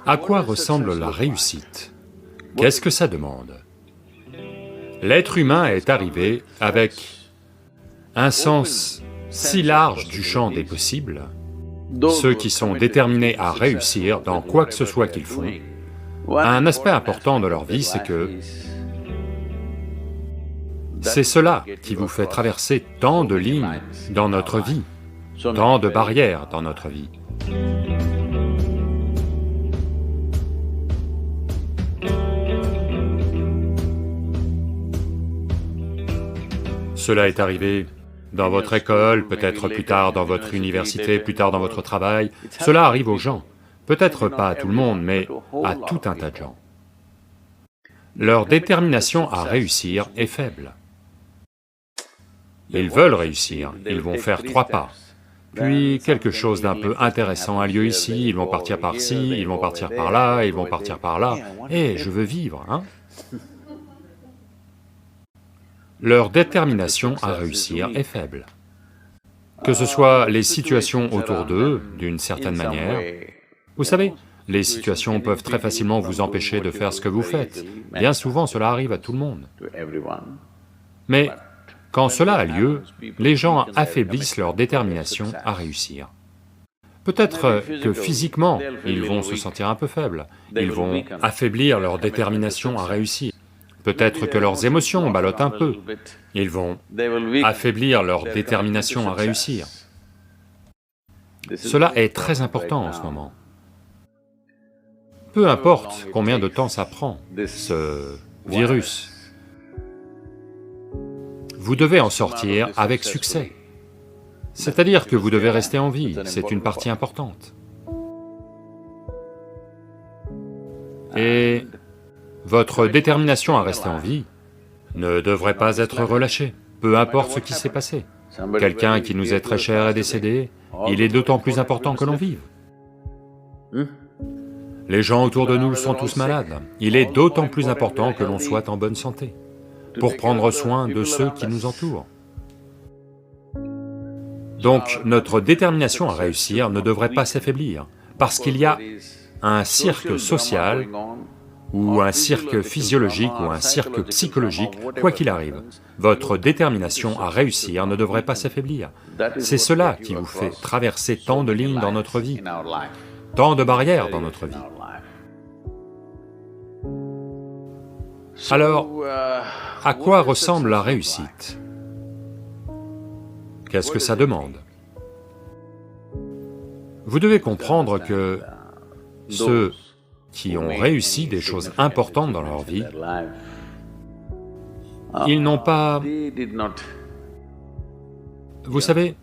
À quoi ressemble la réussite? Qu'est-ce que ça demande? L'être humain est arrivé avec un sens si large du champ des possibles. Ceux qui sont déterminés à réussir dans quoi que ce soit qu'ils font, un aspect important de leur vie, c'est que c'est cela qui vous fait traverser tant de lignes dans notre vie, tant de barrières dans notre vie. Cela est arrivé dans votre école, peut-être plus tard dans votre université, plus tard dans votre travail. Cela arrive aux gens, peut-être pas à tout le monde, mais à tout un tas de gens. Leur détermination à réussir est faible. Ils veulent réussir, ils vont faire 3 pas. Puis quelque chose d'un peu intéressant a lieu ici, ils vont partir par-ci, ils vont partir par-là, ils vont partir par-là. Eh, je veux vivre, hein? Leur détermination à réussir est faible. Que ce soit les situations autour d'eux, d'une certaine manière, vous savez, les situations peuvent très facilement vous empêcher de faire ce que vous faites. Bien souvent, cela arrive à tout le monde. Mais quand cela a lieu, les gens affaiblissent leur détermination à réussir. Peut-être que physiquement, ils vont se sentir un peu faibles, ils vont affaiblir leur détermination à réussir. Peut-être que leurs émotions ballottent un peu, ils vont affaiblir leur détermination à réussir. Cela est très important en ce moment. Peu importe combien de temps ça prend, ce virus, vous devez en sortir avec succès. C'est-à-dire que vous devez rester en vie, c'est une partie importante. Et votre détermination à rester en vie ne devrait pas être relâchée, peu importe ce qui s'est passé. Quelqu'un qui nous est très cher est décédé, il est d'autant plus important que l'on vive. Les gens autour de nous sont tous malades, il est d'autant plus important que l'on soit en bonne santé, pour prendre soin de ceux qui nous entourent. Donc notre détermination à réussir ne devrait pas s'affaiblir, parce qu'il y a un cirque social, ou un cirque physiologique, ou un cirque psychologique, quoi qu'il arrive, votre détermination à réussir ne devrait pas s'affaiblir. C'est cela qui vous fait traverser tant de lignes dans notre vie, tant de barrières dans notre vie. Alors, à quoi ressemble la réussite? Qu'est-ce que ça demande? Vous devez comprendre que ceux qui ont réussi des choses importantes dans leur vie, ils n'ont pas... Vous savez,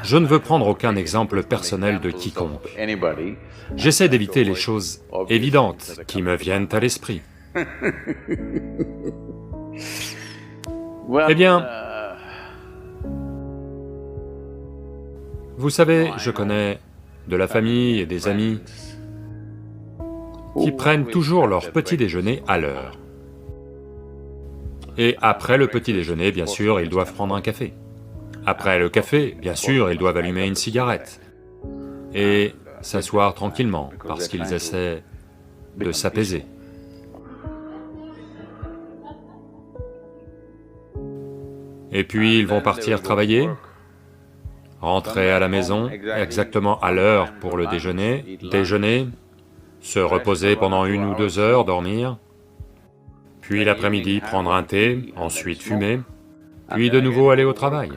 je ne veux prendre aucun exemple personnel de quiconque. J'essaie d'éviter les choses évidentes qui me viennent à l'esprit. Eh bien, vous savez, je connais de la famille et des amis qui prennent toujours leur petit déjeuner à l'heure. Et après le petit déjeuner, bien sûr, ils doivent prendre un café. Après le café, bien sûr, ils doivent allumer une cigarette et s'asseoir tranquillement, parce qu'ils essaient de s'apaiser. Et puis ils vont partir travailler, rentrer à la maison exactement à l'heure pour le déjeuner, déjeuner, se reposer pendant 1 ou 2 heures, dormir, puis l'après-midi prendre un thé, ensuite fumer, puis de nouveau aller au travail.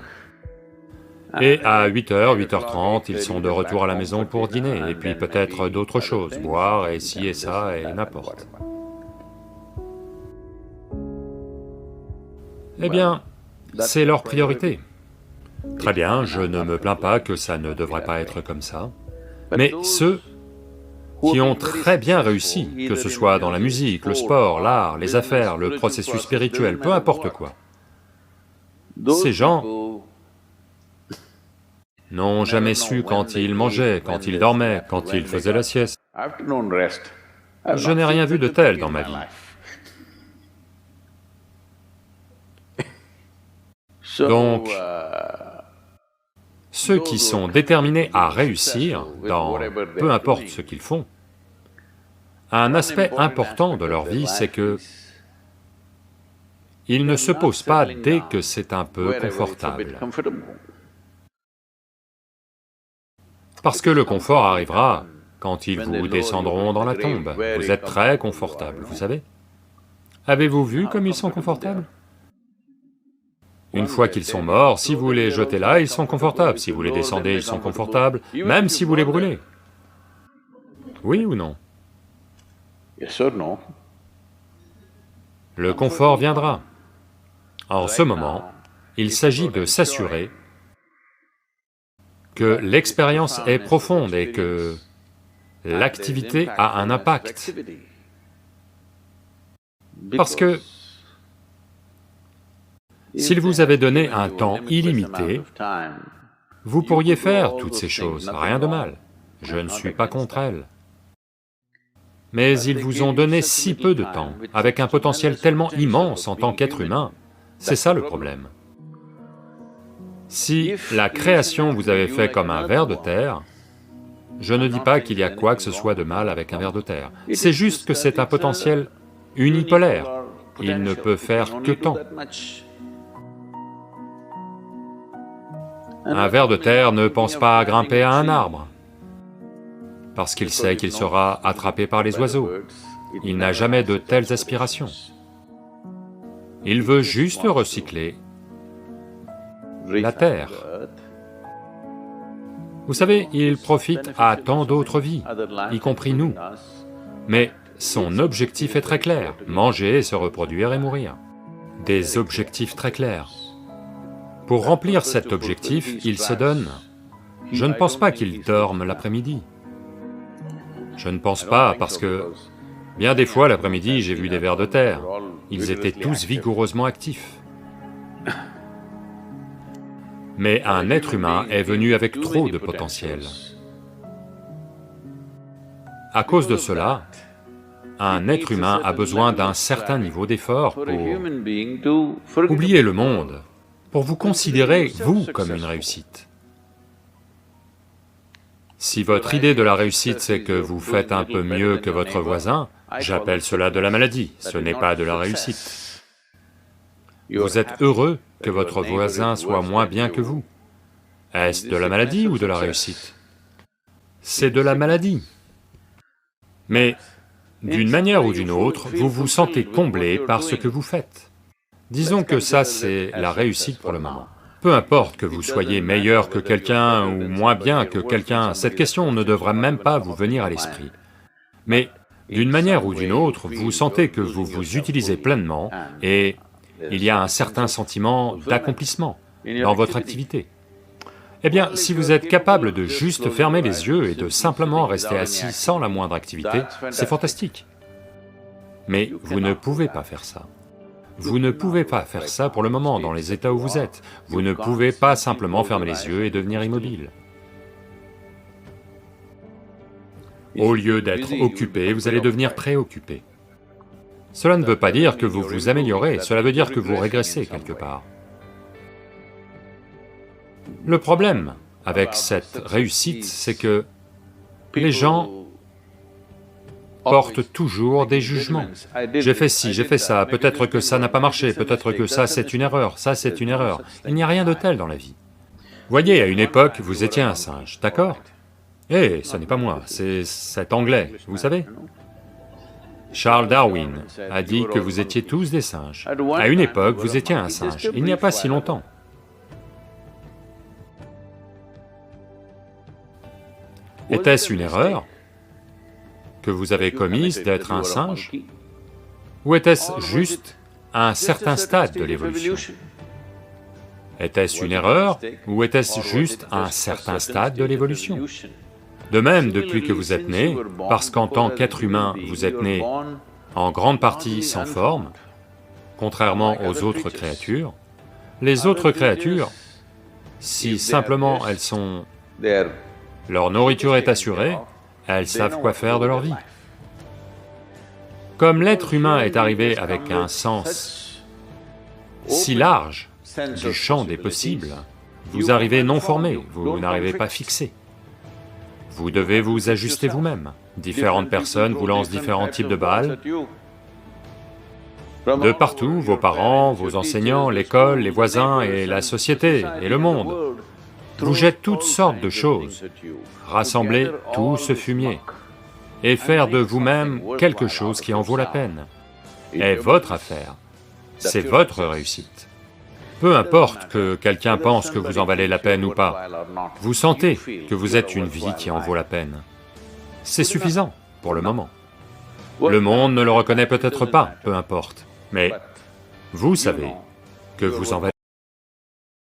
Et à 8h, 8h30, ils sont de retour à la maison pour dîner, et puis peut-être d'autres choses, boire et ci et ça et n'importe. Eh bien, c'est leur priorité. Très bien, je ne me plains pas que ça ne devrait pas être comme ça, mais ceux qui ont très bien réussi, que ce soit dans la musique, le sport, l'art, les affaires, le processus spirituel, peu importe quoi, ces gens n'ont jamais su quand ils mangeaient, quand ils dormaient, quand ils faisaient la sieste. Je n'ai rien vu de tel dans ma vie. Donc, Ceux qui sont déterminés à réussir dans peu importe ce qu'ils font, un aspect important de leur vie, c'est que ils ne se posent pas dès que c'est un peu confortable. Parce que le confort arrivera quand ils vous descendront dans la tombe. Vous êtes très confortable, vous savez. Avez-vous vu comme ils sont confortables? Une fois qu'ils sont morts, si vous les jetez là, ils sont confortables, si vous les descendez, ils sont confortables, même si vous les brûlez. Oui ou non? Le confort viendra. En ce moment, il s'agit de s'assurer que l'expérience est profonde et que l'activité a un impact. Parce que s'il vous avait donné un temps illimité, vous pourriez faire toutes ces choses, rien de mal, je ne suis pas contre elles. Mais ils vous ont donné si peu de temps, avec un potentiel tellement immense en tant qu'être humain, c'est ça le problème. Si la création vous avait fait comme un ver de terre, je ne dis pas qu'il y a quoi que ce soit de mal avec un ver de terre, c'est juste que c'est un potentiel unipolaire, il ne peut faire que tant. Un ver de terre ne pense pas à grimper à un arbre, parce qu'il sait qu'il sera attrapé par les oiseaux. Il n'a jamais de telles aspirations. Il veut juste recycler la terre. Vous savez, il profite à tant d'autres vies, y compris nous. Mais son objectif est très clair, manger, se reproduire et mourir. Des objectifs très clairs. Pour remplir cet objectif, il se donne. Je ne pense pas qu'il dorme l'après-midi. Je ne pense pas parce que, bien des fois l'après-midi, j'ai vu des vers de terre, ils étaient tous vigoureusement actifs. Mais un être humain est venu avec trop de potentiel. À cause de cela, un être humain a besoin d'un certain niveau d'effort pour oublier le monde, pour vous considérer, vous, comme une réussite. Si votre idée de la réussite c'est que vous faites un peu mieux que votre voisin, j'appelle cela de la maladie, ce n'est pas de la réussite. Vous êtes heureux que votre voisin soit moins bien que vous. Est-ce de la maladie ou de la réussite? C'est de la maladie. Mais d'une manière ou d'une autre, vous vous sentez comblé par ce que vous faites. Disons que ça c'est la réussite pour le moment. Peu importe que vous soyez meilleur que quelqu'un ou moins bien que quelqu'un, cette question ne devra même pas vous venir à l'esprit. Mais d'une manière ou d'une autre, vous sentez que vous vous utilisez pleinement et il y a un certain sentiment d'accomplissement dans votre activité. Eh bien, si vous êtes capable de juste fermer les yeux et de simplement rester assis sans la moindre activité, c'est fantastique. Mais vous ne pouvez pas faire ça. Vous ne pouvez pas faire ça pour le moment dans les états où vous êtes. Vous ne pouvez pas simplement fermer les yeux et devenir immobile. Au lieu d'être occupé, vous allez devenir préoccupé. Cela ne veut pas dire que vous vous améliorez, cela veut dire que vous régressez quelque part. Le problème avec cette réussite, c'est que les gens portent toujours des jugements. J'ai fait ci, j'ai fait ça, peut-être que ça n'a pas marché, peut-être que ça c'est une erreur, ça c'est une erreur. Il n'y a rien de tel dans la vie. Voyez, à une époque, vous étiez un singe, d'accord? Eh, ce n'est pas moi, c'est cet Anglais, vous savez? Charles Darwin a dit que vous étiez tous des singes. À une époque, vous étiez un singe, il n'y a pas si longtemps. Était-ce une erreur que vous avez commise d'être un singe? Ou était-ce juste un certain stade de l'évolution? Était-ce une erreur ou était-ce juste un certain stade de l'évolution? De même, depuis que vous êtes né, parce qu'en tant qu'être humain, vous êtes né en grande partie sans forme, contrairement aux autres créatures, les autres créatures, si simplement elles sont... leur nourriture est assurée, elles savent quoi faire de leur vie. Comme l'être humain est arrivé avec un sens si large du champ des possibles, Vous arrivez non formé, vous n'arrivez pas fixé. Vous devez vous ajuster vous-même. Différentes personnes vous lancent différents types de balles. De partout, vos parents, vos enseignants, l'école, les voisins et la société et le monde vous jettent toutes sortes de choses. Rassembler tout ce fumier et faire de vous-même quelque chose qui en vaut la peine est votre affaire, c'est votre réussite. Peu importe que quelqu'un pense que vous en valez la peine ou pas, vous sentez que vous êtes une vie qui en vaut la peine. C'est suffisant, pour le moment. Le monde ne le reconnaît peut-être pas, peu importe, mais vous savez que vous en valez